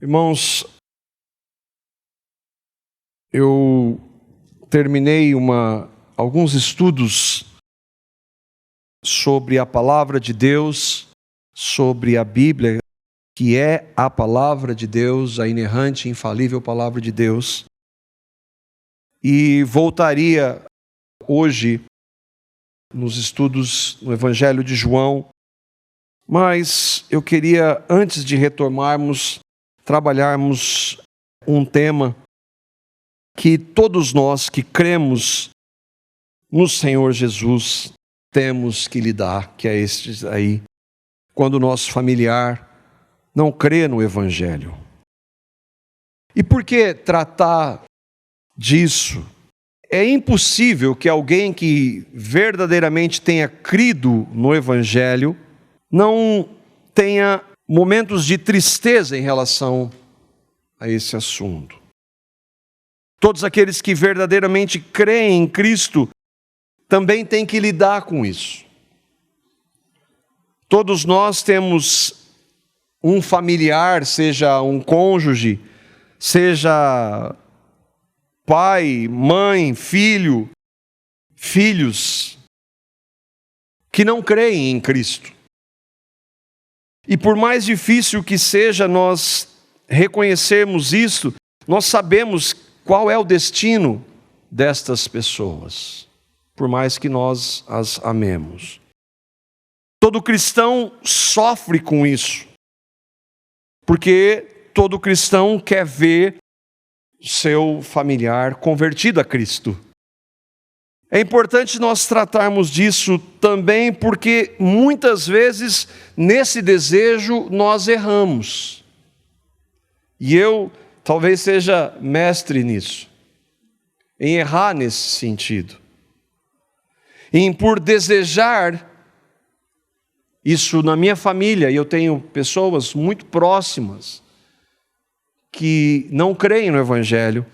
Irmãos, eu terminei alguns estudos sobre a palavra de Deus, sobre a Bíblia, que é a palavra de Deus, a inerrante, infalível palavra de Deus. E voltaria hoje nos estudos no Evangelho de João, mas eu queria, antes de retomarmos, trabalharmos um tema que todos nós que cremos no Senhor Jesus temos que lidar, que é este aí, quando o nosso familiar não crê no Evangelho. E por que tratar disso? É impossível que alguém que verdadeiramente tenha crido no Evangelho não tenha momentos de tristeza em relação a esse assunto. Todos aqueles que verdadeiramente creem em Cristo também têm que lidar com isso. Todos nós temos um familiar, seja um cônjuge, seja pai, mãe, filho, filhos, que não creem em Cristo. E por mais difícil que seja nós reconhecermos isso, nós sabemos qual é o destino destas pessoas, por mais que nós as amemos. Todo cristão sofre com isso, porque todo cristão quer ver seu familiar convertido a Cristo. É importante nós tratarmos disso também, porque muitas vezes nesse desejo nós erramos. E eu talvez seja mestre nisso, em errar nesse sentido. Em por desejar isso na minha família, e eu tenho pessoas muito próximas que não creem no Evangelho.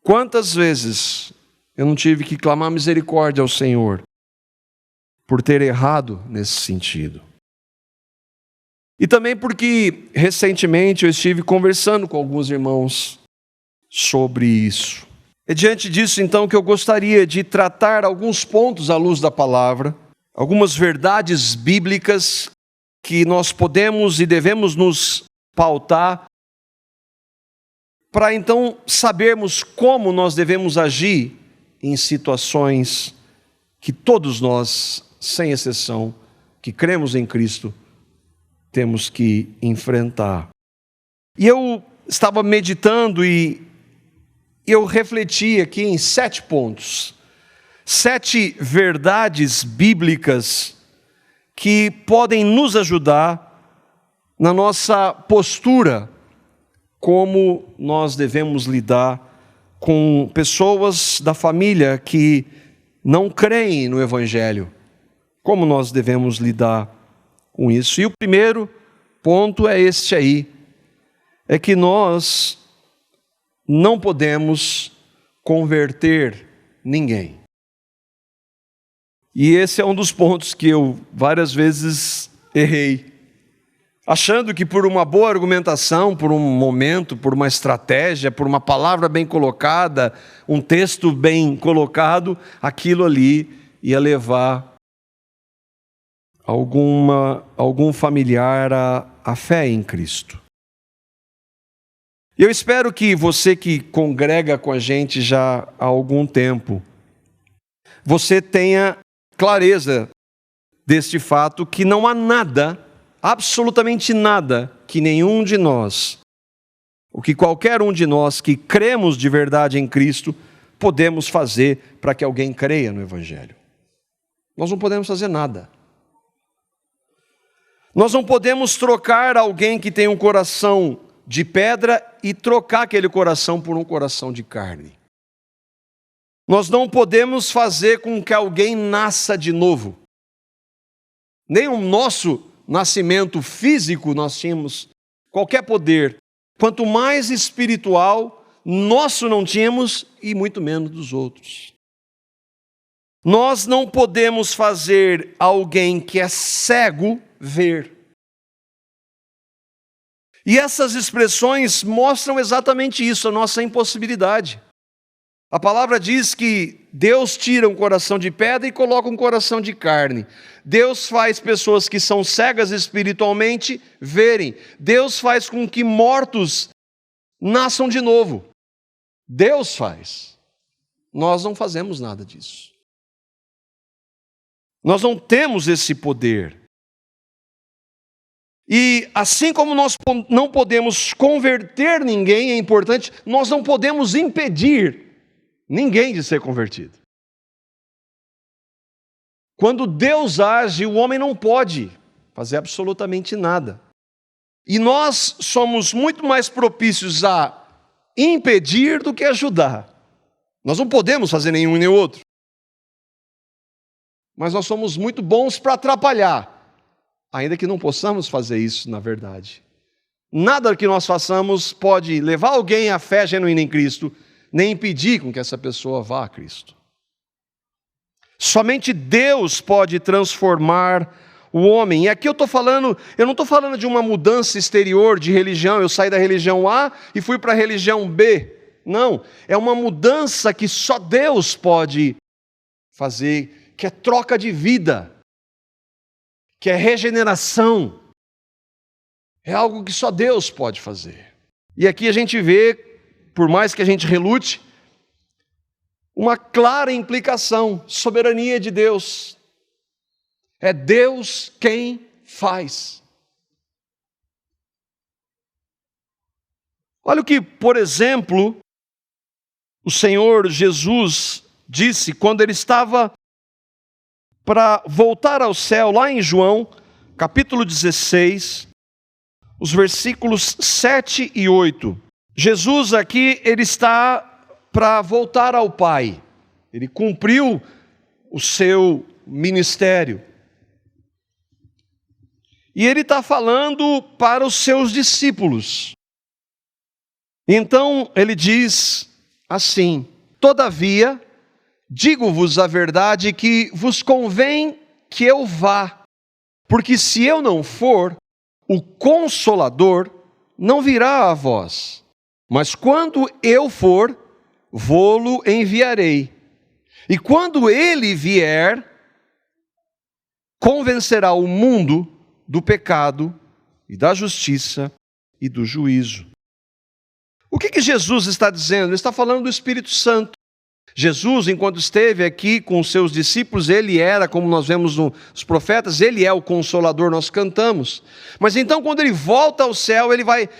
Quantas vezes eu não tive que clamar misericórdia ao Senhor por ter errado nesse sentido. E também porque recentemente eu estive conversando com alguns irmãos sobre isso. É diante disso então que eu gostaria de tratar alguns pontos à luz da palavra, algumas verdades bíblicas que nós podemos e devemos nos pautar para então sabermos como nós devemos agir em situações que todos nós, sem exceção, que cremos em Cristo, temos que enfrentar. E eu estava meditando e eu refleti aqui em 7 pontos. 7 verdades bíblicas que podem nos ajudar na nossa postura, como nós devemos lidar com pessoas da família que não creem no Evangelho. Como nós devemos lidar com isso? E o primeiro ponto é este aí, é que nós não podemos converter ninguém. E esse é um dos pontos que eu várias vezes errei, achando que por uma boa argumentação, por um momento, por uma estratégia, por uma palavra bem colocada, um texto bem colocado, aquilo ali ia levar algum familiar à fé em Cristo. Eu espero que você que congrega com a gente já há algum tempo, você tenha clareza deste fato que não há nada, absolutamente nada, que nenhum de nós, o que qualquer um de nós que cremos de verdade em Cristo, podemos fazer para que alguém creia no Evangelho. Nós não podemos fazer nada. Nós não podemos trocar alguém que tem um coração de pedra e trocar aquele coração por um coração de carne. Nós não podemos fazer com que alguém nasça de novo. Nem o nosso nascimento físico nós tínhamos qualquer poder. Quanto mais espiritual, nosso não tínhamos e muito menos dos outros. Nós não podemos fazer alguém que é cego ver. E essas expressões mostram exatamente isso, a nossa impossibilidade. A palavra diz que Deus tira um coração de pedra e coloca um coração de carne. Deus faz pessoas que são cegas espiritualmente verem. Deus faz com que mortos nasçam de novo. Deus faz. Nós não fazemos nada disso. Nós não temos esse poder. E assim como nós não podemos converter ninguém, é importante, nós não podemos impedir ninguém de ser convertido. Quando Deus age, o homem não pode fazer absolutamente nada. E nós somos muito mais propícios a impedir do que ajudar. Nós não podemos fazer nenhum nem outro. Mas nós somos muito bons para atrapalhar, ainda que não possamos fazer isso na verdade. Nada que nós façamos pode levar alguém à fé genuína em Cristo, nem impedir com que essa pessoa vá a Cristo. Somente Deus pode transformar o homem. E aqui eu não estou falando de uma mudança exterior de religião, eu saí da religião A e fui para a religião B. Não, é uma mudança que só Deus pode fazer, que é troca de vida, que é regeneração. É algo que só Deus pode fazer. E aqui a gente vê, por mais que a gente relute, uma clara implicação, soberania de Deus. É Deus quem faz. Olha o que, por exemplo, o Senhor Jesus disse quando ele estava para voltar ao céu, lá em João, capítulo 16, os versículos 7 e 8. Jesus aqui, ele está para voltar ao Pai. Ele cumpriu o seu ministério. E ele está falando para os seus discípulos. Então ele diz assim: todavia, digo-vos a verdade que vos convém que eu vá, porque se eu não for, o Consolador não virá a vós. Mas quando eu for, vô-lo enviarei. E quando ele vier, convencerá o mundo do pecado e da justiça e do juízo. O que Jesus está dizendo? Ele está falando do Espírito Santo. Jesus, enquanto esteve aqui com os seus discípulos, ele era, como nós vemos nos profetas, ele é o Consolador, nós cantamos. Mas então, quando ele volta ao céu,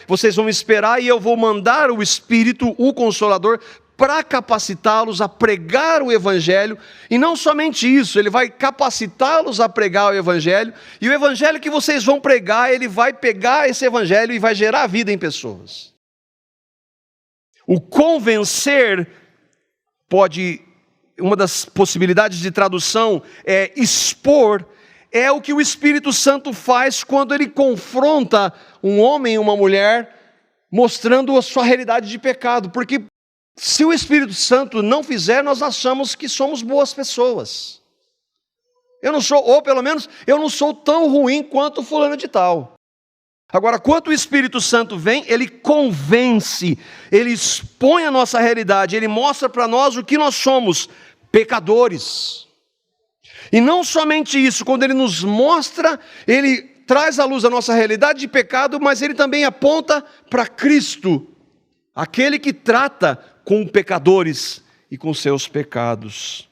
vocês vão esperar e eu vou mandar o Espírito, o Consolador, para capacitá-los a pregar o Evangelho. E não somente isso, ele vai capacitá-los a pregar o Evangelho. E o Evangelho que vocês vão pregar, ele vai pegar esse Evangelho e vai gerar vida em pessoas. O convencer uma das possibilidades de tradução é expor, é o que o Espírito Santo faz quando ele confronta um homem e uma mulher, mostrando a sua realidade de pecado. Porque se o Espírito Santo não fizer, nós achamos que somos boas pessoas. Eu não sou, ou pelo menos, eu não sou tão ruim quanto fulano de tal. Agora, quando o Espírito Santo vem, ele convence, ele expõe a nossa realidade, ele mostra para nós o que nós somos, pecadores. E não somente isso, quando ele nos mostra, ele traz à luz a nossa realidade de pecado, mas ele também aponta para Cristo, aquele que trata com pecadores e com seus pecados.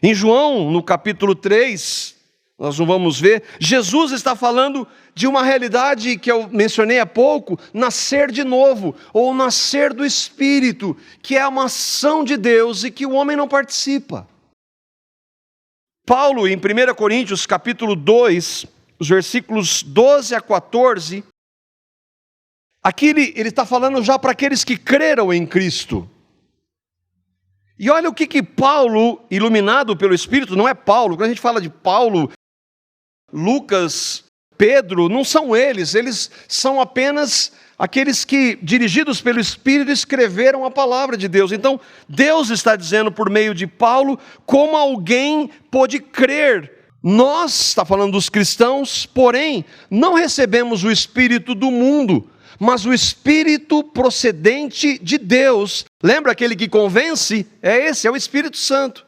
Em João, no capítulo 3, nós não vamos ver, Jesus está falando de uma realidade que eu mencionei há pouco, nascer de novo, ou nascer do Espírito, que é uma ação de Deus e que o homem não participa. Paulo, em 1 Coríntios, capítulo 2, os versículos 12 a 14, aqui ele está falando já para aqueles que creram em Cristo. E olha o que Paulo, iluminado pelo Espírito, não é Paulo, quando a gente fala de Paulo, Lucas, Pedro, não são eles são apenas aqueles que, dirigidos pelo Espírito, escreveram a palavra de Deus. Então, Deus está dizendo por meio de Paulo como alguém pode crer Nós, está falando dos cristãos, porém, não recebemos o Espírito do mundo, mas o Espírito procedente de Deus. Lembra aquele que convence? É esse, é o Espírito Santo.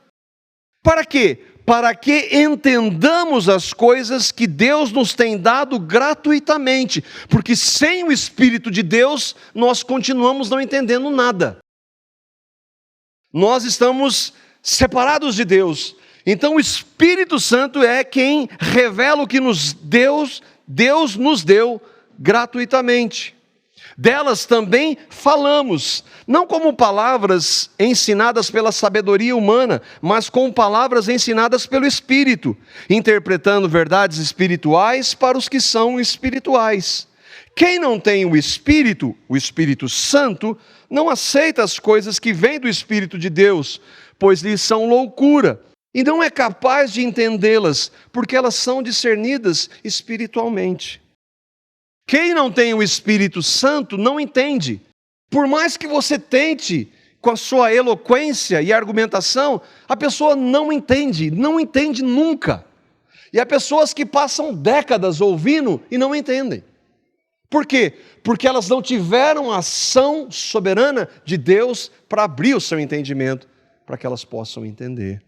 Para quê? Para que entendamos as coisas que Deus nos tem dado gratuitamente. Porque sem o Espírito de Deus, nós continuamos não entendendo nada. Nós estamos separados de Deus. Então o Espírito Santo é quem revela o que Deus nos deu gratuitamente. Delas também falamos, não como palavras ensinadas pela sabedoria humana, mas como palavras ensinadas pelo Espírito, interpretando verdades espirituais para os que são espirituais. Quem não tem o Espírito Santo, não aceita as coisas que vêm do Espírito de Deus, pois lhes são loucura, e não é capaz de entendê-las, porque elas são discernidas espiritualmente. Quem não tem o Espírito Santo não entende. Por mais que você tente, com a sua eloquência e argumentação, a pessoa não entende nunca. E há pessoas que passam décadas ouvindo e não entendem. Por quê? Porque elas não tiveram a ação soberana de Deus para abrir o seu entendimento, para que elas possam entender.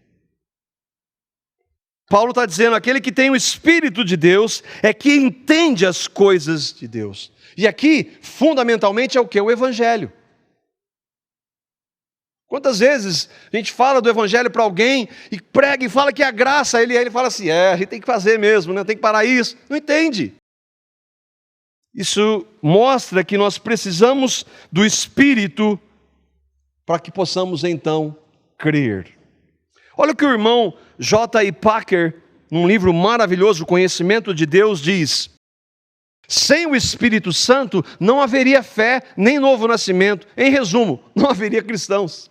Paulo está dizendo, aquele que tem o Espírito de Deus é que entende as coisas de Deus. E aqui, fundamentalmente, é o que? O Evangelho. Quantas vezes a gente fala do Evangelho para alguém e prega e fala que é a graça, aí ele fala assim, a gente tem que fazer mesmo, né? Tem que parar isso. Não entende. Isso mostra que nós precisamos do Espírito para que possamos então crer. Olha o que o irmão J.I. Packer, num livro maravilhoso, O Conhecimento de Deus, diz: sem o Espírito Santo não haveria fé nem novo nascimento. Em resumo, não haveria cristãos.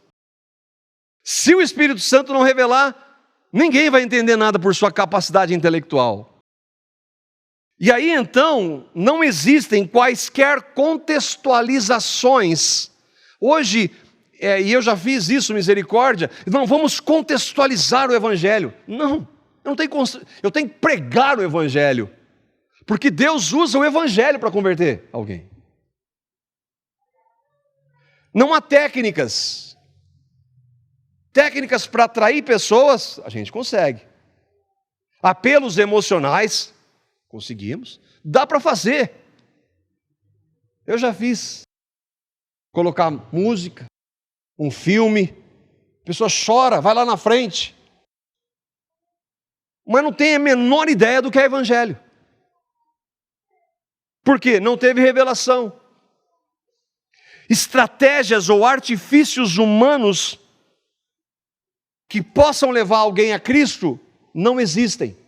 Se o Espírito Santo não revelar, ninguém vai entender nada por sua capacidade intelectual. E aí então, não existem quaisquer contextualizações. Hoje, e eu já fiz isso, misericórdia, não, vamos contextualizar o Evangelho. Não, eu tenho que pregar o Evangelho, porque Deus usa o Evangelho para converter alguém. Não há técnicas para atrair pessoas, a gente consegue. Apelos emocionais, conseguimos, dá para fazer. Eu já fiz. Colocar música, um filme, a pessoa chora, vai lá na frente, mas não tem a menor ideia do que é Evangelho. Por quê? Não teve revelação. Estratégias ou artifícios humanos que possam levar alguém a Cristo não existem.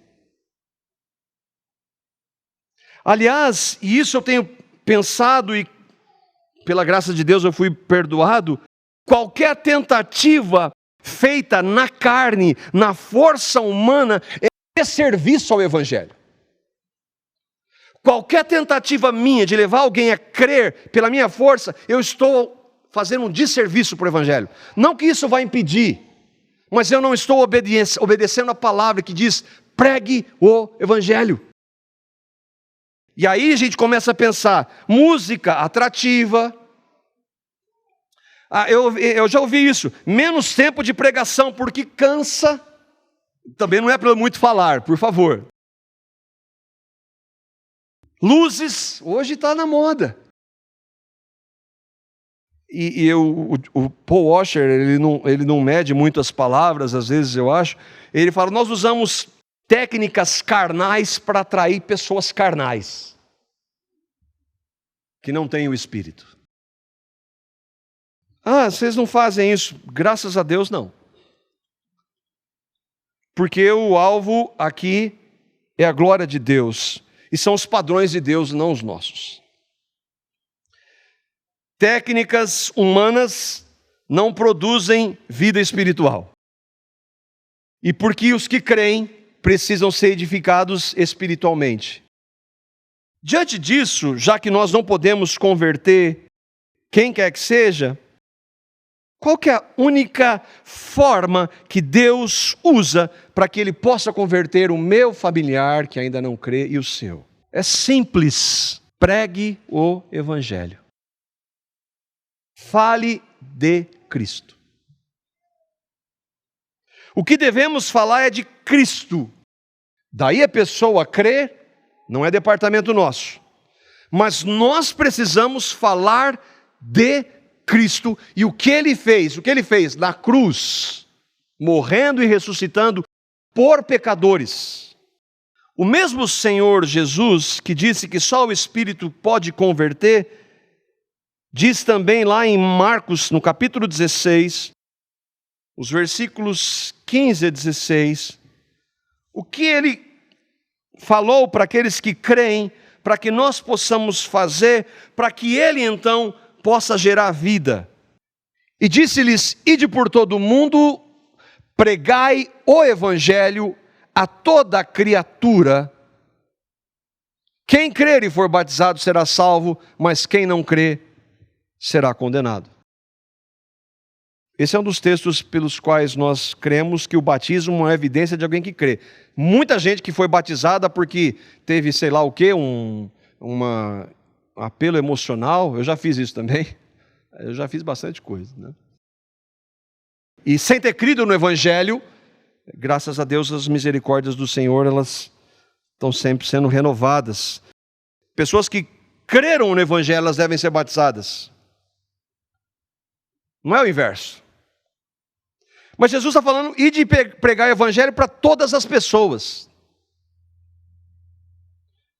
Aliás, e isso eu tenho pensado e pela graça de Deus eu fui perdoado, qualquer tentativa feita na carne, na força humana, é serviço ao Evangelho. Qualquer tentativa minha de levar alguém a crer pela minha força, eu estou fazendo um desserviço para o Evangelho. Não que isso vai impedir, mas eu não estou obedecendo a palavra que diz, pregue o Evangelho. E aí a gente começa a pensar, música atrativa. Eu já ouvi isso, menos tempo de pregação, porque cansa. Também não é para muito falar, por favor. Luzes, hoje está na moda. O Paul Washer, ele não mede muito as palavras, às vezes eu acho. Ele fala, nós usamos técnicas carnais para atrair pessoas carnais, que não têm o Espírito. Vocês não fazem isso? Graças a Deus, não. Porque o alvo aqui é a glória de Deus. E são os padrões de Deus, não os nossos. Técnicas humanas não produzem vida espiritual. E porque os que creem precisam ser edificados espiritualmente. Diante disso, já que nós não podemos converter quem quer que seja, Qual que é a única forma que Deus usa para que Ele possa converter o meu familiar que ainda não crê e o seu? É simples. Pregue o Evangelho. Fale de Cristo. O que devemos falar é de Cristo. Daí a pessoa crer, não é departamento nosso. Mas nós precisamos falar de Cristo e o que Ele fez. O que Ele fez na cruz, morrendo e ressuscitando por pecadores. O mesmo Senhor Jesus, que disse que só o Espírito pode converter, diz também lá em Marcos, no capítulo 16, os versículos 15 a 16, o que Ele falou para aqueles que creem, para que nós possamos fazer, para que Ele então possa gerar vida. E disse-lhes: ide por todo o mundo, pregai o Evangelho a toda criatura. Quem crer e for batizado será salvo, mas quem não crer será condenado. Esse é um dos textos pelos quais nós cremos que o batismo é uma evidência de alguém que crê. Muita gente que foi batizada porque teve, sei lá o quê, um apelo emocional. Eu já fiz isso também. Eu já fiz bastante coisa, né? E sem ter crido no Evangelho, graças a Deus, as misericórdias do Senhor, elas estão sempre sendo renovadas. Pessoas que creram no Evangelho, elas devem ser batizadas. Não é o inverso. Mas Jesus está falando, ide pregar o Evangelho para todas as pessoas.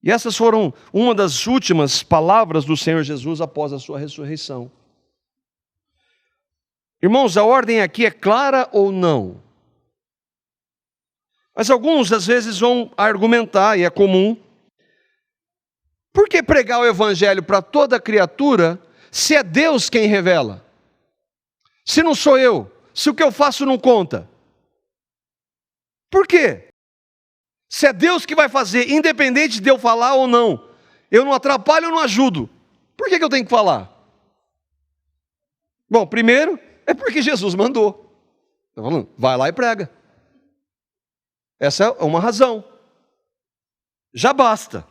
E essas foram uma das últimas palavras do Senhor Jesus após a sua ressurreição. Irmãos, a ordem aqui é clara ou não? Mas alguns às vezes vão argumentar, e é comum, por que pregar o Evangelho para toda criatura, se é Deus quem revela? Se não sou eu, se o que eu faço não conta? Por quê? Se é Deus que vai fazer, independente de eu falar ou não, eu não atrapalho ou não ajudo, por que eu tenho que falar? Bom, primeiro, é porque Jesus mandou. Está falando, vai lá e prega. Essa é uma razão. Já basta.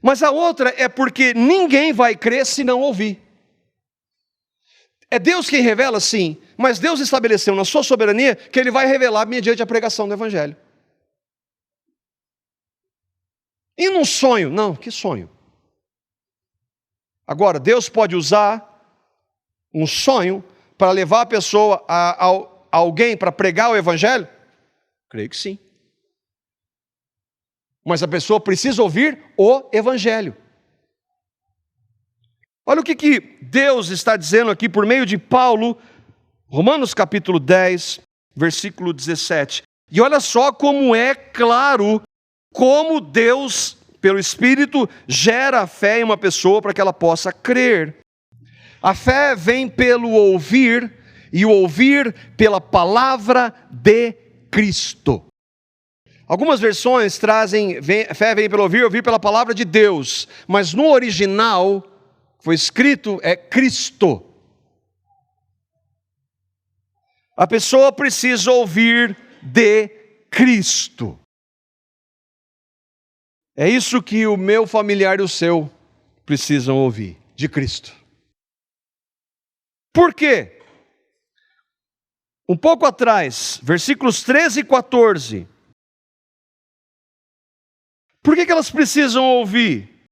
Mas a outra é porque ninguém vai crer se não ouvir. É Deus quem revela, sim, mas Deus estabeleceu na sua soberania que Ele vai revelar mediante a pregação do Evangelho. E num sonho? Não, que sonho? Agora, Deus pode usar um sonho para levar a pessoa a alguém para pregar o Evangelho? Creio que sim. Mas a pessoa precisa ouvir o Evangelho. Olha o que Deus está dizendo aqui por meio de Paulo, Romanos capítulo 10, versículo 17. E olha só como é claro como Deus, pelo Espírito, gera a fé em uma pessoa para que ela possa crer. A fé vem pelo ouvir, e o ouvir pela palavra de Cristo. Algumas versões trazem, fé vem pelo ouvir, ouvir pela palavra de Deus. Mas no original, foi escrito, é Cristo. A pessoa precisa ouvir de Cristo. É isso que o meu familiar e o seu precisam ouvir, de Cristo. Por quê? Um pouco atrás, versículos 13 e 14. Por que elas precisam ouvir?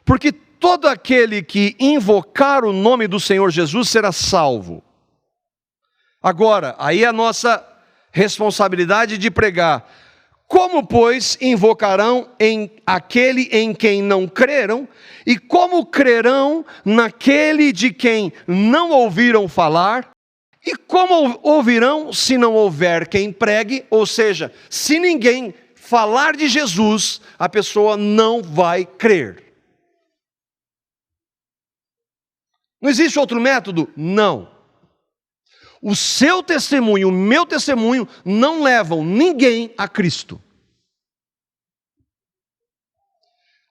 Porque todo aquele que invocar o nome do Senhor Jesus será salvo. Agora, aí é a nossa responsabilidade de pregar. Como, pois, invocarão aquele em quem não creram? E como crerão naquele de quem não ouviram falar? E como ouvirão se não houver quem pregue? Ou seja, se ninguém falar de Jesus, a pessoa não vai crer. Não existe outro método? Não. O seu testemunho, o meu testemunho, não levam ninguém a Cristo.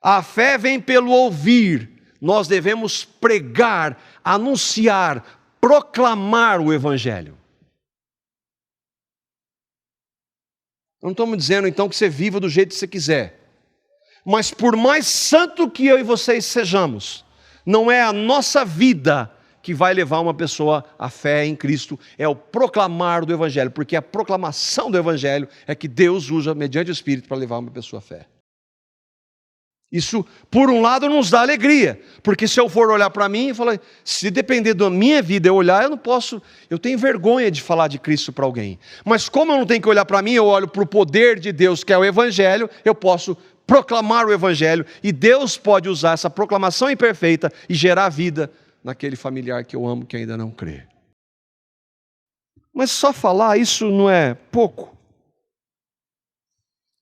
A fé vem pelo ouvir. Nós devemos pregar anunciar, proclamar o Evangelho. Não estamos dizendo então que você viva do jeito que você quiser. Mas por mais santo que eu e vocês sejamos, não é a nossa vida que vai levar uma pessoa à fé em Cristo, é o proclamar do Evangelho, porque a proclamação do Evangelho é que Deus usa mediante o Espírito para levar uma pessoa à fé. Isso, por um lado, nos dá alegria, porque se eu for olhar para mim e falar, se depender da minha vida eu olhar, eu não posso, eu tenho vergonha de falar de Cristo para alguém. Mas como eu não tenho que olhar para mim, eu olho para o poder de Deus, que é o Evangelho, eu posso proclamar o Evangelho, e Deus pode usar essa proclamação imperfeita e gerar vida naquele familiar que eu amo, que ainda não crê. Mas só falar isso não é pouco.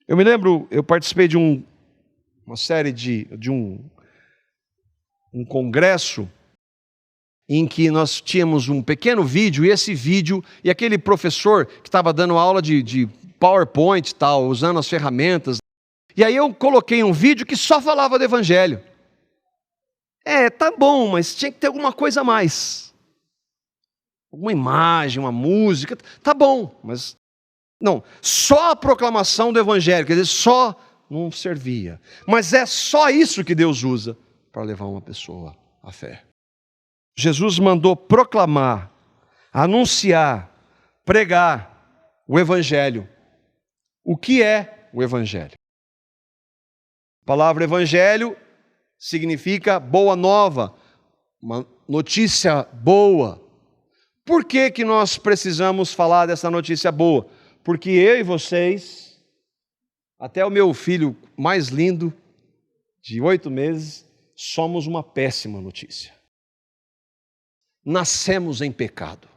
Eu me lembro, eu participei de uma série de um congresso em que nós tínhamos um pequeno vídeo, e esse vídeo, e aquele professor que estava dando aula de PowerPoint e tal, usando as ferramentas, e aí eu coloquei um vídeo que só falava do Evangelho. Tá bom, mas tinha que ter alguma coisa a mais. Alguma imagem, uma música, tá bom, mas não, só a proclamação do Evangelho, quer dizer, só não servia. Mas é só isso que Deus usa para levar uma pessoa à fé. Jesus mandou proclamar, anunciar, pregar o Evangelho. O que é o Evangelho? A palavra Evangelho significa boa nova, uma notícia boa. Por que nós precisamos falar dessa notícia boa? Porque eu e vocês, até o meu filho mais lindo, de 8 meses, somos uma péssima notícia. Nascemos em pecado.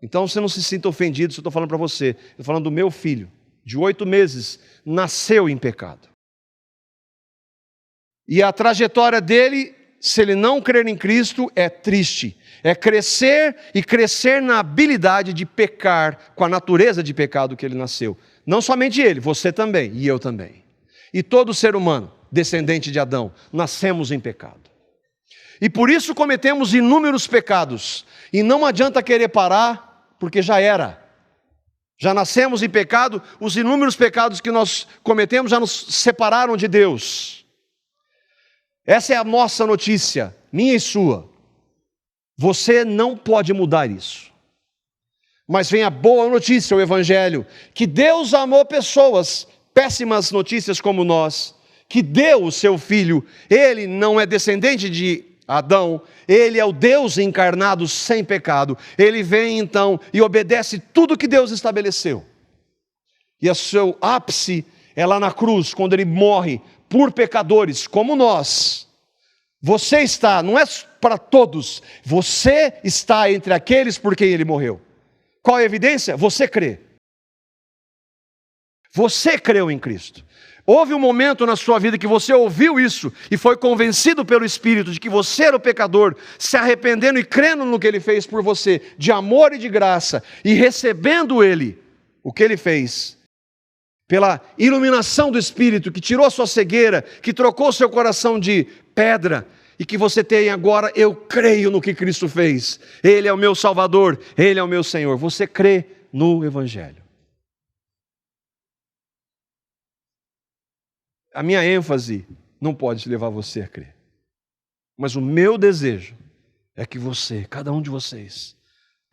Então você não se sinta ofendido se eu estou falando para você. Eu estou falando do meu filho, de 8 meses, nasceu em pecado. E a trajetória dele, se ele não crer em Cristo, é triste. É crescer e crescer na habilidade de pecar, com a natureza de pecado que ele nasceu. Não somente ele, você também e eu também. E todo ser humano, descendente de Adão, nascemos em pecado. E por isso cometemos inúmeros pecados. E não adianta querer parar, porque já era. Já nascemos em pecado, os inúmeros pecados que nós cometemos já nos separaram de Deus. Essa é a nossa notícia, minha e sua. Você não pode mudar isso. Mas vem a boa notícia, o Evangelho, que Deus amou pessoas, péssimas notícias como nós, que deu o seu Filho. Ele não é descendente de Adão, ele é o Deus encarnado sem pecado. Ele vem então e obedece tudo que Deus estabeleceu. E o seu ápice é lá na cruz, quando ele morre por pecadores como nós. Você está, não é para todos, você está entre aqueles por quem ele morreu. Qual é a evidência? Você crê. Você creu em Cristo. Houve um momento na sua vida que você ouviu isso e foi convencido pelo Espírito de que você era o pecador, se arrependendo e crendo no que Ele fez por você, de amor e de graça, e recebendo Ele, o que Ele fez, pela iluminação do Espírito, que tirou a sua cegueira, que trocou seu coração de pedra, e que você tem agora, eu creio no que Cristo fez. Ele é o meu Salvador, Ele é o meu Senhor. Você crê no Evangelho. A minha ênfase não pode levar você a crer. Mas o meu desejo é que você, cada um de vocês,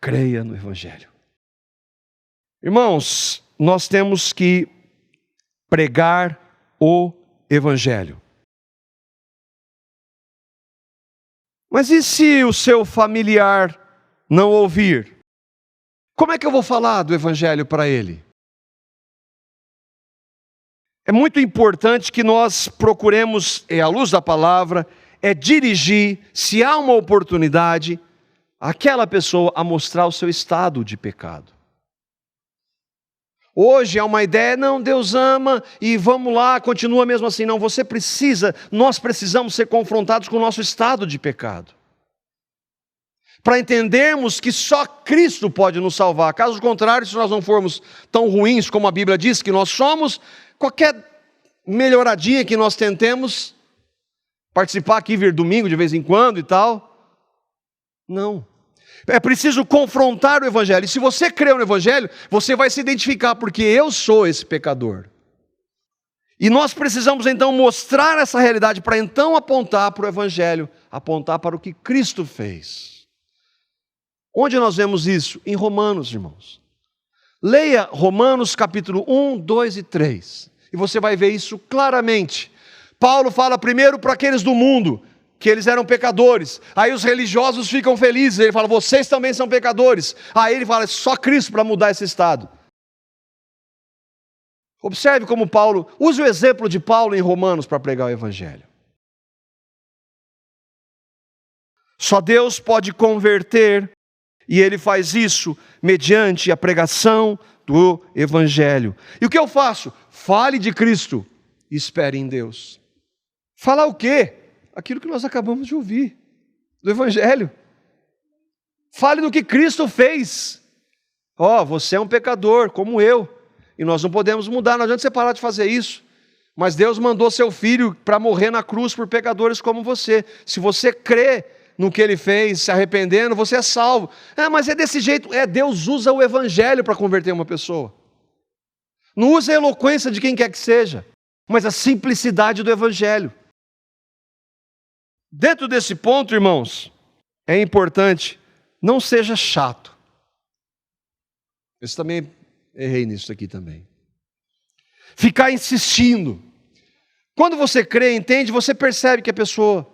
creia no Evangelho. Irmãos, nós temos que pregar o Evangelho. Mas e se o seu familiar não ouvir? Como é que eu vou falar do Evangelho para ele? É muito importante que nós procuremos, à luz da palavra, dirigir, se há uma oportunidade, aquela pessoa a mostrar o seu estado de pecado. Hoje é uma ideia, não, Deus ama e vamos lá, continua mesmo assim. Não, nós precisamos ser confrontados com o nosso estado de pecado. Para entendermos que só Cristo pode nos salvar. Caso contrário, se nós não formos tão ruins como a Bíblia diz que nós somos, qualquer melhoradinha que nós tentemos, a participar aqui, vir domingo de vez em quando e tal. Não. É preciso confrontar o Evangelho. E se você crê no Evangelho, você vai se identificar, porque eu sou esse pecador. E nós precisamos então mostrar essa realidade para então apontar para o Evangelho, apontar para o que Cristo fez. Onde nós vemos isso? Em Romanos, irmãos. Leia Romanos capítulo 1, 2 e 3. E você vai ver isso claramente. Paulo fala primeiro para aqueles do mundo, que eles eram pecadores. Aí os religiosos ficam felizes, ele fala, vocês também são pecadores. Aí ele fala, só Cristo para mudar esse estado. Observe como Paulo, use o exemplo de Paulo em Romanos para pregar o Evangelho. Só Deus pode converter, e Ele faz isso mediante a pregação do Evangelho. E o que eu faço? Fale de Cristo e espere em Deus. Falar o quê? Aquilo que nós acabamos de ouvir, do Evangelho. Fale do que Cristo fez. Você é um pecador, como eu, e nós não podemos mudar, não adianta você parar de fazer isso. Mas Deus mandou seu Filho para morrer na cruz por pecadores como você. Se você crê no que Ele fez, se arrependendo, você é salvo. Mas é desse jeito. Deus usa o Evangelho para converter uma pessoa. Não usa a eloquência de quem quer que seja, mas a simplicidade do Evangelho. Dentro desse ponto, irmãos, é importante, não seja chato. Eu também errei nisso aqui também. Ficar insistindo. Quando você crê, entende, você percebe que a pessoa,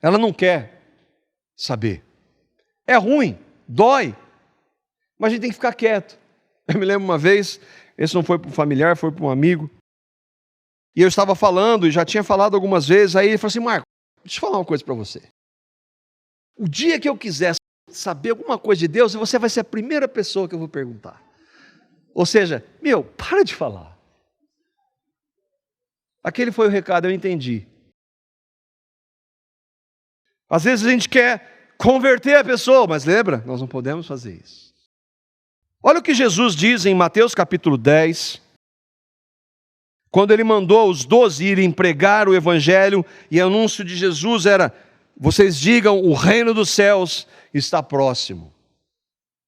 ela não quer saber. É ruim, dói, mas a gente tem que ficar quieto. Eu me lembro uma vez, esse não foi para um familiar, foi para um amigo, e eu estava falando, e já tinha falado algumas vezes, aí ele falou assim, Marco, deixa eu falar uma coisa para você. O dia que eu quiser saber alguma coisa de Deus, você vai ser a primeira pessoa que eu vou perguntar. Ou seja, para de falar. Aquele foi o recado, eu entendi. Às vezes a gente quer converter a pessoa, mas lembra, nós não podemos fazer isso. Olha o que Jesus diz em Mateus capítulo 10, quando Ele mandou os 12 irem pregar o Evangelho, e o anúncio de Jesus era, vocês digam, o reino dos céus está próximo.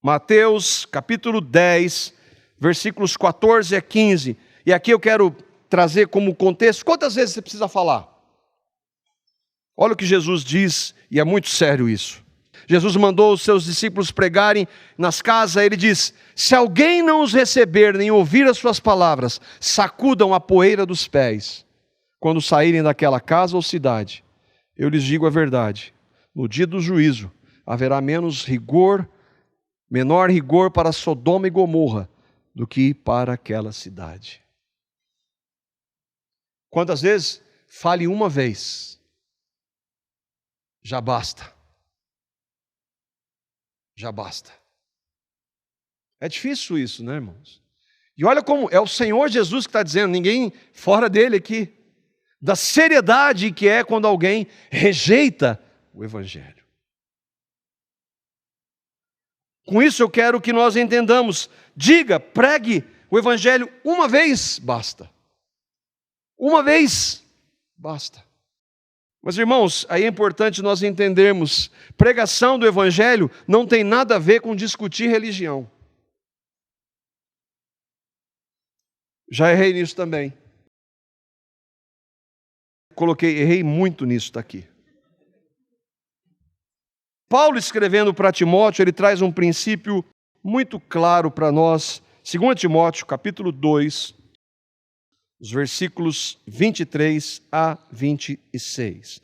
Mateus capítulo 10, versículos 14 a 15, e aqui eu quero trazer como contexto, quantas vezes você precisa falar? Olha o que Jesus diz, e é muito sério isso. Jesus mandou os seus discípulos pregarem nas casas, ele diz, se alguém não os receber nem ouvir as suas palavras, sacudam a poeira dos pés, quando saírem daquela casa ou cidade. Eu lhes digo a verdade, no dia do juízo haverá menor rigor para Sodoma e Gomorra do que para aquela cidade. Quantas vezes? Fale uma vez. Já basta. Já basta. É difícil isso, né, irmãos? E olha como é o Senhor Jesus que está dizendo, ninguém fora dele aqui, da seriedade que é quando alguém rejeita o Evangelho. Com isso eu quero que nós entendamos, diga, pregue o Evangelho uma vez, basta. Uma vez, basta. Mas irmãos, aí é importante nós entendermos, pregação do Evangelho não tem nada a ver com discutir religião. Já errei nisso também. Errei muito nisso, está aqui. Paulo escrevendo para Timóteo, ele traz um princípio muito claro para nós. 2 Timóteo, capítulo 2, os versículos 23 a 26.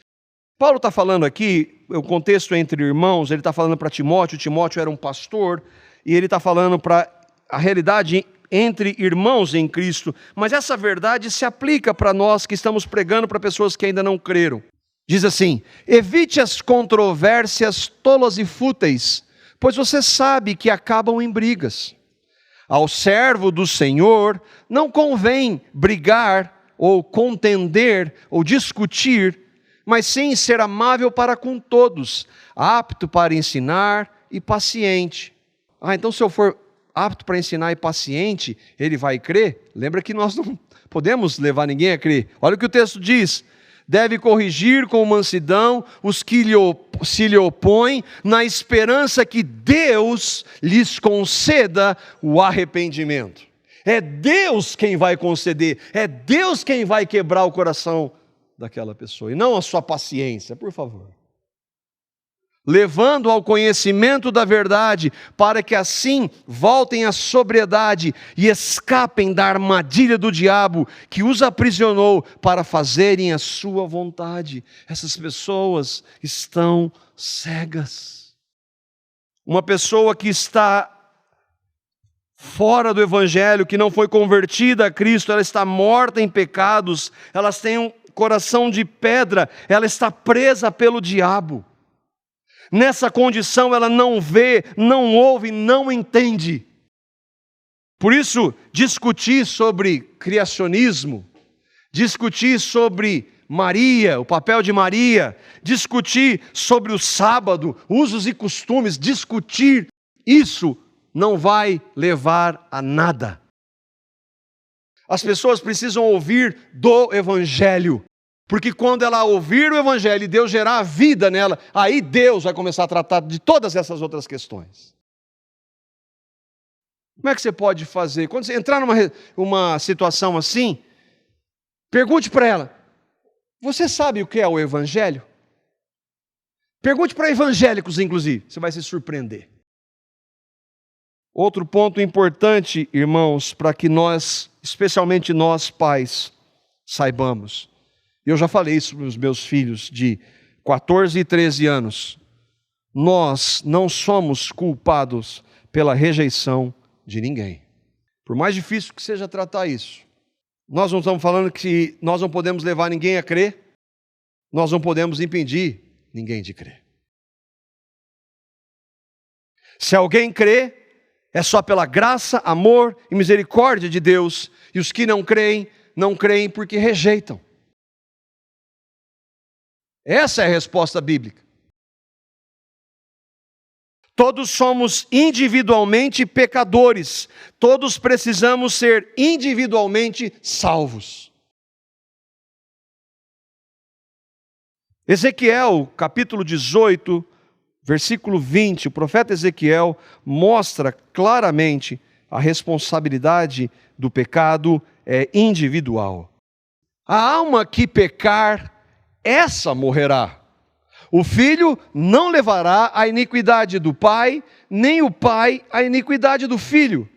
Paulo está falando aqui, o contexto entre irmãos, ele está falando para Timóteo, Timóteo era um pastor, e ele está falando para a realidade entre irmãos em Cristo, mas essa verdade se aplica para nós que estamos pregando para pessoas que ainda não creram. Diz assim, evite as controvérsias tolas e fúteis, pois você sabe que acabam em brigas. Ao servo do Senhor não convém brigar ou contender ou discutir, mas sim ser amável para com todos, apto para ensinar e paciente. Então se eu for apto para ensinar e paciente, ele vai crer? Lembra que nós não podemos levar ninguém a crer. Olha o que o texto diz, deve corrigir com mansidão os que se lhe opõem, na esperança que Deus lhes conceda o arrependimento. É Deus quem vai conceder, é Deus quem vai quebrar o coração daquela pessoa, e não a sua paciência, por favor. Levando ao conhecimento da verdade, para que assim voltem à sobriedade e escapem da armadilha do diabo que os aprisionou para fazerem a sua vontade. Essas pessoas estão cegas. Uma pessoa que está fora do Evangelho, que não foi convertida a Cristo, ela está morta em pecados, elas têm um coração de pedra, ela está presa pelo diabo. Nessa condição ela não vê, não ouve, não entende. Por isso, discutir sobre criacionismo, discutir sobre Maria, o papel de Maria, discutir sobre o sábado, usos e costumes, discutir isso não vai levar a nada. As pessoas precisam ouvir do Evangelho. Porque quando ela ouvir o Evangelho e Deus gerar a vida nela, aí Deus vai começar a tratar de todas essas outras questões. Como é que você pode fazer? Quando você entrar numa situação assim, pergunte para ela, você sabe o que é o Evangelho? Pergunte para evangélicos, inclusive, você vai se surpreender. Outro ponto importante, irmãos, para que nós, especialmente nós pais, saibamos. Eu já falei isso para os meus filhos de 14 e 13 anos. Nós não somos culpados pela rejeição de ninguém. Por mais difícil que seja tratar isso. Nós não estamos falando que nós não podemos levar ninguém a crer. Nós não podemos impedir ninguém de crer. Se alguém crê, é só pela graça, amor e misericórdia de Deus. E os que não creem porque rejeitam. Essa é a resposta bíblica. Todos somos individualmente pecadores. Todos precisamos ser individualmente salvos. Ezequiel, capítulo 18, versículo 20, o profeta Ezequiel mostra claramente a responsabilidade do pecado é individual. A alma que pecar, essa morrerá. O filho não levará a iniquidade do pai, nem o pai a iniquidade do filho.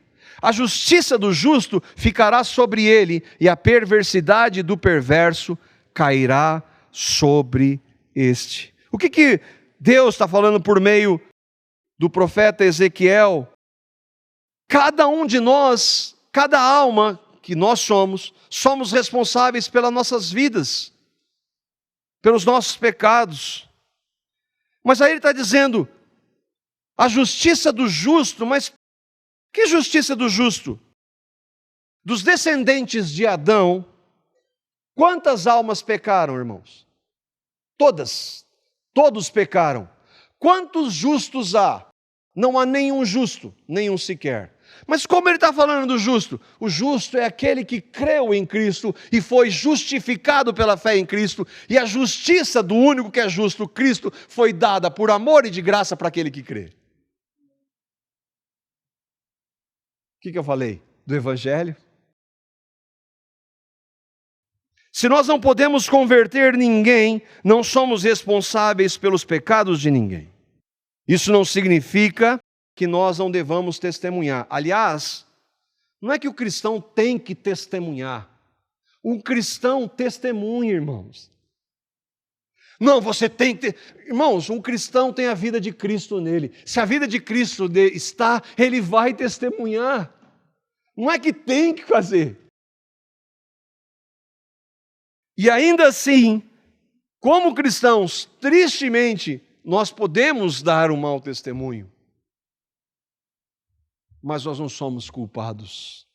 A justiça do justo ficará sobre ele, e a perversidade do perverso cairá sobre este. O que Deus está falando por meio do profeta Ezequiel? Cada um de nós, cada alma que nós somos responsáveis pelas nossas vidas, pelos nossos pecados. Mas aí ele está dizendo, a justiça do justo, mas que justiça do justo? Dos descendentes de Adão, quantas almas pecaram, irmãos? Todas, todos pecaram. Quantos justos há? Não há nenhum justo, nenhum sequer. Mas como ele está falando do justo? O justo é aquele que creu em Cristo e foi justificado pela fé em Cristo, e a justiça do único que é justo, Cristo, foi dada por amor e de graça para aquele que crê. O que eu falei? Do Evangelho? Se nós não podemos converter ninguém, não somos responsáveis pelos pecados de ninguém. Isso não significa que nós não devamos testemunhar. Aliás, não é que o cristão tem que testemunhar. Um cristão testemunha, irmãos. Não, você tem que ter... Irmãos, um cristão tem a vida de Cristo nele. Se a vida de Cristo está, ele vai testemunhar. Não é que tem que fazer. E ainda assim, como cristãos, tristemente, nós podemos dar um mau testemunho. Mas nós não somos culpados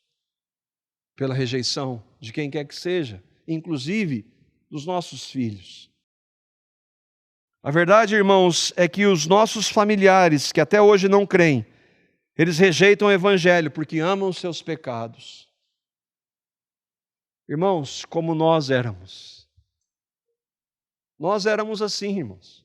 pela rejeição de quem quer que seja, inclusive dos nossos filhos. A verdade, irmãos, é que os nossos familiares, que até hoje não creem, eles rejeitam o Evangelho porque amam os seus pecados. Irmãos, como nós éramos. Nós éramos assim, irmãos.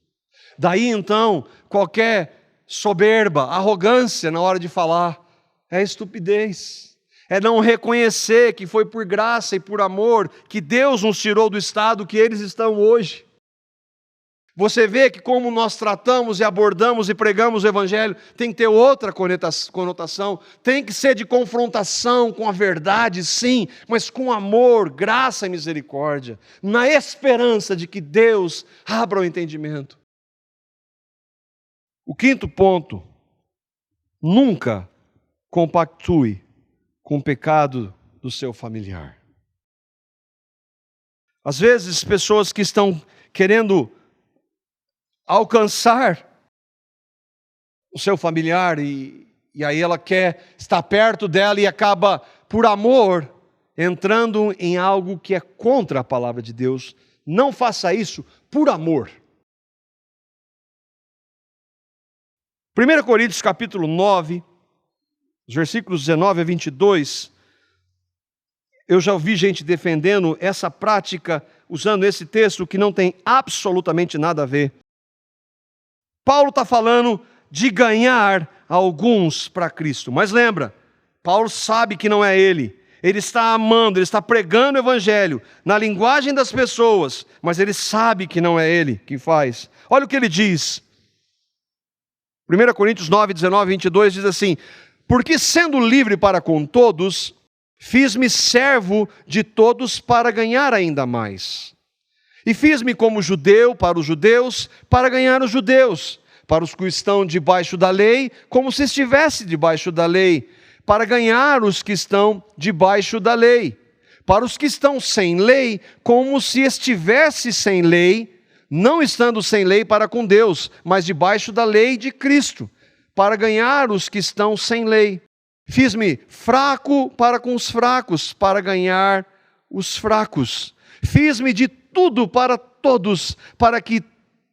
Daí então, qualquer soberba, arrogância na hora de falar, é estupidez. É não reconhecer que foi por graça e por amor que Deus nos tirou do estado que eles estão hoje. Você vê que como nós tratamos e abordamos e pregamos o Evangelho, tem que ter outra conotação, tem que ser de confrontação com a verdade, sim, mas com amor, graça e misericórdia, na esperança de que Deus abra o entendimento. O quinto ponto, nunca compactue com o pecado do seu familiar. Às vezes, pessoas que estão querendo alcançar o seu familiar e aí ela quer estar perto dela e acaba, por amor, entrando em algo que é contra a palavra de Deus. Não faça isso por amor. 1 Coríntios capítulo 9, os versículos 19 a 22, eu já ouvi gente defendendo essa prática, usando esse texto que não tem absolutamente nada a ver. Paulo está falando de ganhar alguns para Cristo. Mas lembra, Paulo sabe que não é ele. Ele está amando, ele está pregando o Evangelho na linguagem das pessoas, mas ele sabe que não é ele que faz. Olha o que ele diz. 1 Coríntios 9, 19 e 22 diz assim: porque sendo livre para com todos, fiz-me servo de todos para ganhar ainda mais. E fiz-me como judeu para os judeus, para ganhar os judeus, para os que estão debaixo da lei, como se estivesse debaixo da lei, para ganhar os que estão debaixo da lei, para os que estão sem lei, como se estivesse sem lei, não estando sem lei para com Deus, mas debaixo da lei de Cristo, para ganhar os que estão sem lei. Fiz-me fraco para com os fracos, para ganhar os fracos. Fiz-me de tudo para todos, para que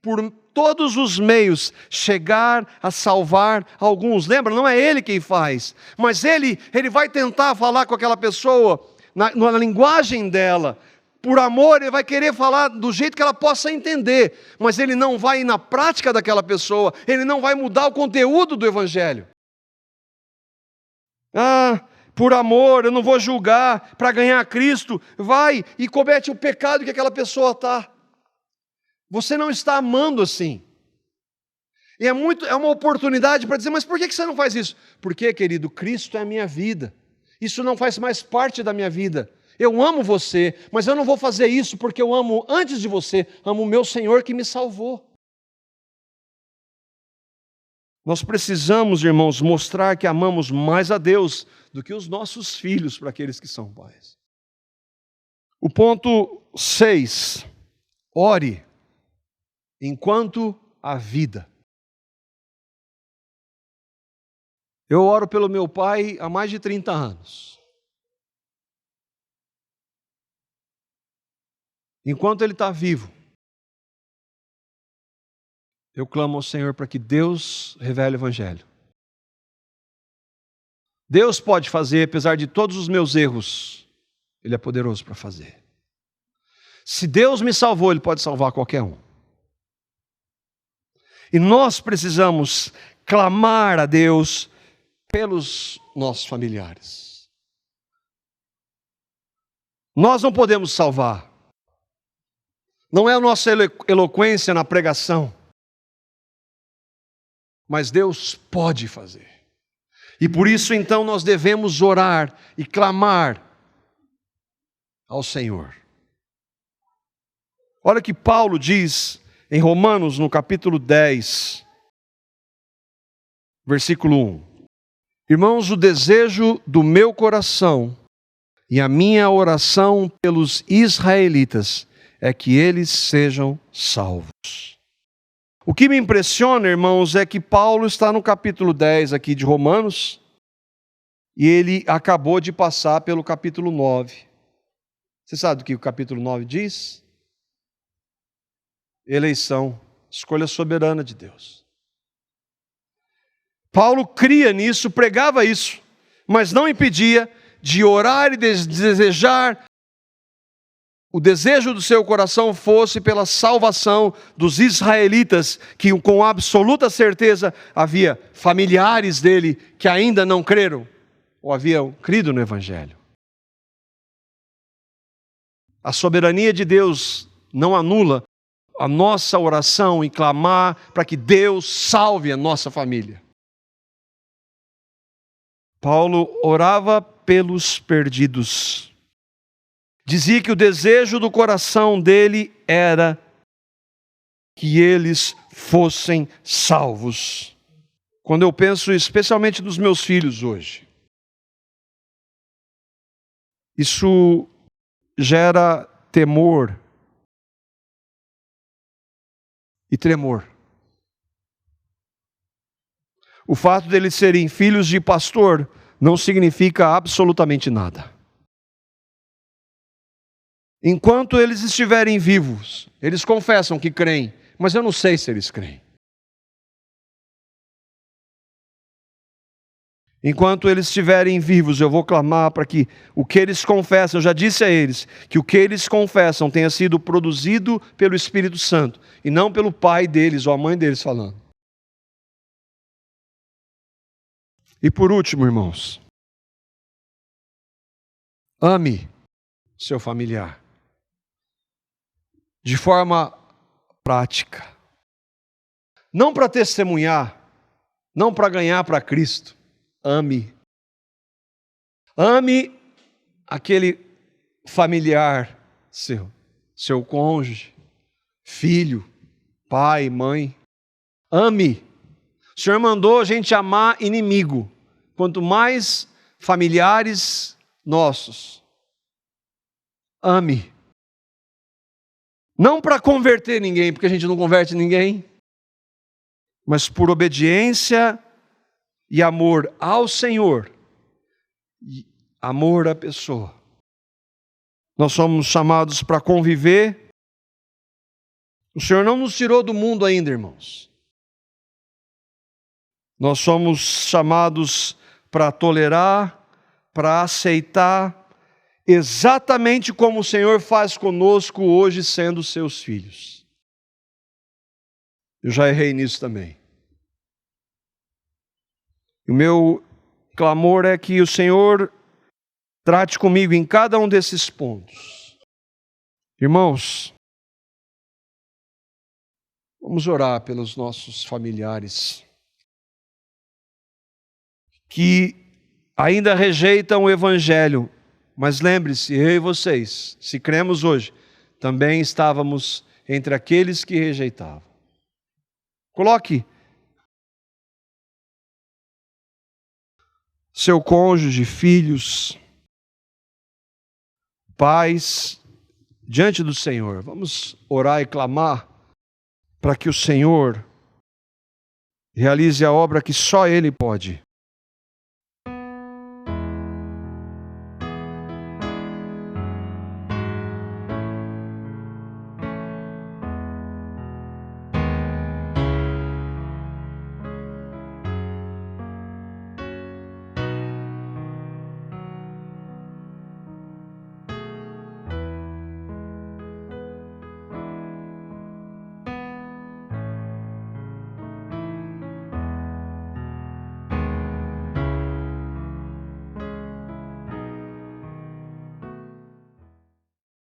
por todos os meios chegar a salvar alguns. Lembra, não é ele quem faz, mas ele vai tentar falar com aquela pessoa na linguagem dela. Por amor, ele vai querer falar do jeito que ela possa entender, mas ele não vai ir na prática daquela pessoa, ele não vai mudar o conteúdo do Evangelho. Por amor, eu não vou julgar, para ganhar Cristo, vai e comete o pecado que aquela pessoa está. Você não está amando assim. E é uma oportunidade para dizer, mas por que você não faz isso? Porque, querido, Cristo é a minha vida. Isso não faz mais parte da minha vida. Eu amo você, mas eu não vou fazer isso porque eu amo, antes de você, amo o meu Senhor que me salvou. Nós precisamos, irmãos, mostrar que amamos mais a Deus do que os nossos filhos para aqueles que são pais. O ponto 6, ore enquanto há vida. Eu oro pelo meu pai há mais de 30 anos. Enquanto ele está vivo, eu clamo ao Senhor para que Deus revele o Evangelho. Deus pode fazer, apesar de todos os meus erros, Ele é poderoso para fazer. Se Deus me salvou, Ele pode salvar qualquer um. E nós precisamos clamar a Deus pelos nossos familiares. Nós não podemos salvar. Não é a nossa eloquência na pregação. Mas Deus pode fazer. E por isso então nós devemos orar e clamar ao Senhor. Olha o que Paulo diz em Romanos, no capítulo 10, versículo 1. Irmãos, o desejo do meu coração e a minha oração pelos israelitas é que eles sejam salvos. O que me impressiona, irmãos, é que Paulo está no capítulo 10 aqui de Romanos e ele acabou de passar pelo capítulo 9. Você sabe o que o capítulo 9 diz? Eleição, escolha soberana de Deus. Paulo cria nisso, pregava isso, mas não impedia de orar e desejar o desejo do seu coração fosse pela salvação dos israelitas, que com absoluta certeza havia familiares dele que ainda não creram, ou haviam crido no Evangelho. A soberania de Deus não anula a nossa oração e clamar para que Deus salve a nossa família. Paulo orava pelos perdidos. Dizia que o desejo do coração dele era que eles fossem salvos. Quando eu penso especialmente nos meus filhos hoje, isso gera temor e tremor. O fato deles serem filhos de pastor não significa absolutamente nada. Enquanto eles estiverem vivos, eles confessam que creem, mas eu não sei se eles creem. Enquanto eles estiverem vivos, eu vou clamar para que o que eles confessam, eu já disse a eles, que o que eles confessam tenha sido produzido pelo Espírito Santo, e não pelo pai deles ou a mãe deles falando. E por último, irmãos, ame seu familiar de forma prática. Não para testemunhar, não para ganhar para Cristo. Ame. Ame aquele familiar seu cônjuge, filho, pai, mãe. Ame. O Senhor mandou a gente amar inimigo. Quanto mais familiares nossos. Ame. Não para converter ninguém, porque a gente não converte ninguém, mas por obediência e amor ao Senhor, e amor à pessoa. Nós somos chamados para conviver. O Senhor não nos tirou do mundo ainda, irmãos. Nós somos chamados para tolerar, para aceitar, exatamente como o Senhor faz conosco hoje, sendo seus filhos. Eu já errei nisso também. O meu clamor é que o Senhor trate comigo em cada um desses pontos. Irmãos, vamos orar pelos nossos familiares que ainda rejeitam o Evangelho. Mas lembre-se, eu e vocês, se cremos hoje, também estávamos entre aqueles que rejeitavam. Coloque seu cônjuge, filhos, pais, diante do Senhor. Vamos orar e clamar para que o Senhor realize a obra que só Ele pode.